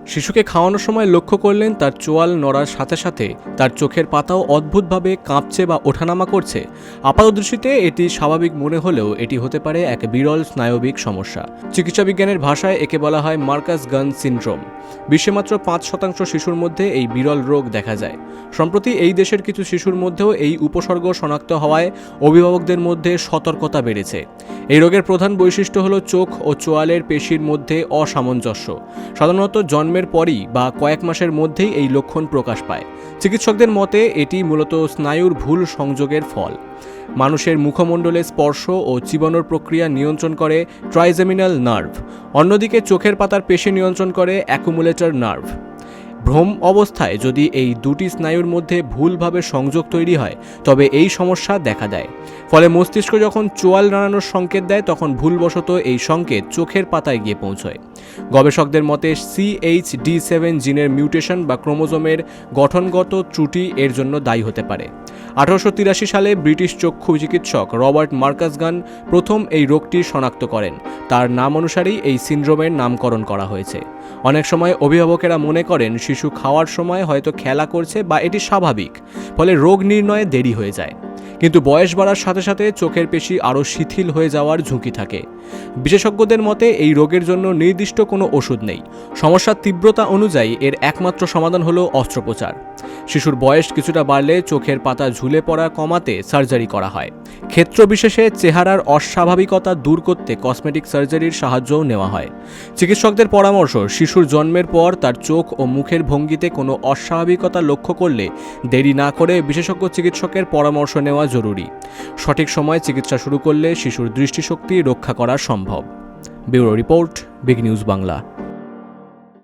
শিশুকে খাওয়ানোর সময় লক্ষ্য করলেন তার চোয়াল নড়ার সাথে সাথে তার চোখের পাতাও অদ্ভুতভাবে কাঁপছে বা ওঠানামা করছে। আপাতদৃষ্টিতে এটি স্বাভাবিক মনে হলেও এটি হতে পারে এক বিরল স্নায়বিক সমস্যা। চিকিৎসাবিজ্ঞানের ভাষায় একে বলা হয় মার্কাস গান সিনড্রোম। বিশ্বে মাত্র 5% শিশুর মধ্যে এই বিরল রোগ দেখা যায়। সম্প্রতি এই দেশের কিছু শিশুর মধ্যেও এই উপসর্গ শনাক্ত হওয়ায় অভিভাবকদের মধ্যে সতর্কতা বেড়েছে। এই রোগের প্রধান বৈশিষ্ট্য হল চোখ ও চোয়ালের পেশির মধ্যে অসামঞ্জস্য। সাধারণত জন্মের পরই বা কয়েক মাসের মধ্যেই এই লক্ষণ প্রকাশ পায়। চিকিৎসকদের মতে এটি মূলত স্নায়ুর ভুল সংযোগের ফল। মানুষের মুখমণ্ডলে স্পর্শ ও চিবানোর প্রক্রিয়া নিয়ন্ত্রণ করে ট্রাইজেমিনাল নার্ভ, অন্যদিকে চোখের পাতার পেশি নিয়ন্ত্রণ করে অ্যাকুমুলেটর নার্ভ। ভ্রম অবস্থায় যদি এই দুটি স্নায়ুর মধ্যে ভুলভাবে সংযোগ তৈরি হয় তবে এই সমস্যা দেখা দেয়। ফলে মস্তিষ্ক যখন চোয়াল নাড়ানোর সংকেত দেয় তখন ভুলবশত এই সংকেত চোখের পাতায় গিয়ে পৌঁছয়। গবেষকদের মতে CHD7 জিনের মিউটেশন বা ক্রোমোজোমের গঠনগত ত্রুটি এর জন্য দায়ী হতে পারে। 1883 সালে ব্রিটিশ চক্ষু চিকিৎসক রবার্ট মার্কাস গান প্রথম এই রোগটি শনাক্ত করেন। তার নাম অনুসারেই এই সিনড্রোমের নামকরণ করা হয়েছে। অনেক সময় অভিভাবকেরা মনে করেন শিশু খাওয়ার সময় হয়তো খেলা করছে বা এটি স্বাভাবিক, ফলে রোগ নির্ণয়ে দেরি হয়ে যায়। কিন্তু বয়স বাড়ার সাথে সাথে চোখের পেশি আরও শিথিল হয়ে যাওয়ার ঝুঁকি থাকে। বিশেষজ্ঞদের মতে এই রোগের জন্য নির্দিষ্ট কোনো ওষুধ নেই। সমস্যার তীব্রতা অনুযায়ী এর একমাত্র সমাধান হলো অস্ত্রোপচার। শিশুর বয়স কিছুটা বাড়লে চোখের পাতা ঝুলে পড়া কমাতে সার্জারি করা হয়। ক্ষেত্র বিশেষে চেহারার অস্বাভাবিকতা দূর করতে কসমেটিক সার্জারির সাহায্যও নেওয়া হয়। চিকিৎসকদের পরামর্শ, শিশুর জন্মের পর তার চোখ ও মুখের ভঙ্গিতে কোনো অস্বাভাবিকতা লক্ষ্য করলে দেরি না করে বিশেষজ্ঞ চিকিৎসকের পরামর্শ নেওয়া জরুরি। সঠিক সময়ে চিকিৎসা শুরু করলে শিশুর দৃষ্টিশক্তি রক্ষা করা সম্ভব। Bureau report, big news Bangla.